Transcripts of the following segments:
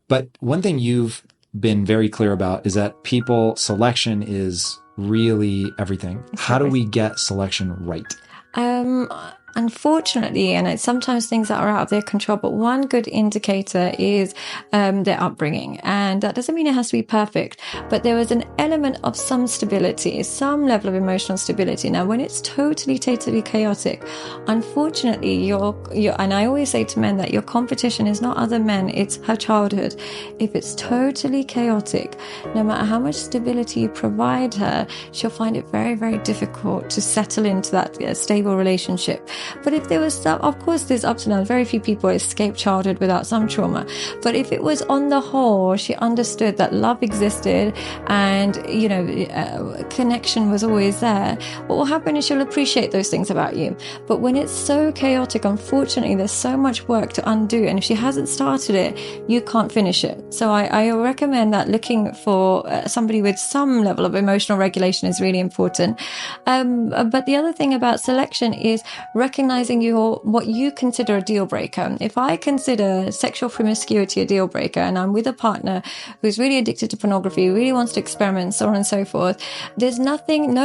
But one thing you've been very clear about is that people selection is really everything. How do we get selection right? Unfortunately, and it's sometimes things that are out of their control, but one good indicator is their upbringing. And that doesn't mean it has to be perfect, but there was an element of some stability, some level of emotional stability. Now, when it's totally chaotic, unfortunately, you're, and I always say to men that your competition is not other men, it's her childhood. If it's totally chaotic, no matter how much stability you provide her, she'll find it very, very difficult to settle into that stable relationship. But if there was some, of course, there's ups and downs. Very few people escape childhood without some trauma. But if it was on the whole, she understood that love existed and, connection was always there, what will happen is she'll appreciate those things about you. But when it's so chaotic, unfortunately, there's so much work to undo. And if she hasn't started it, you can't finish it. So I recommend that looking for somebody with some level of emotional regulation is really important. But the other thing about selection is recognizing what you consider a deal breaker. If I consider sexual promiscuity a deal breaker and I'm with a partner who's really addicted to pornography, really wants to experiment, so on and so forth, there's no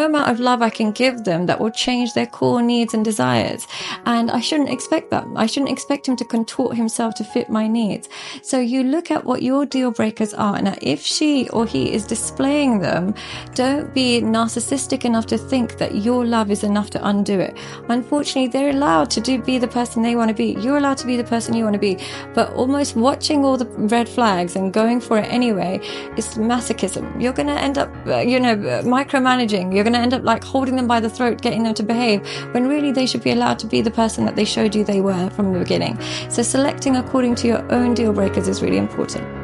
amount of love I can give them that will change their core needs and desires. And I shouldn't expect that. I shouldn't expect him to contort himself to fit my needs. So you look at what your deal breakers are. Now, if she or he is displaying them, don't be narcissistic enough to think that your love is enough to undo it. Unfortunately, they're allowed to be the person they want to be. You're allowed to be the person you want to be. But almost watching all the red flags and going for it anyway is masochism. You're going to end up, micromanaging. You're going to end up like holding them by the throat, getting them to behave, when really they should be allowed to be the person that they showed you they were from the beginning. So selecting according to your own deal breakers is really important.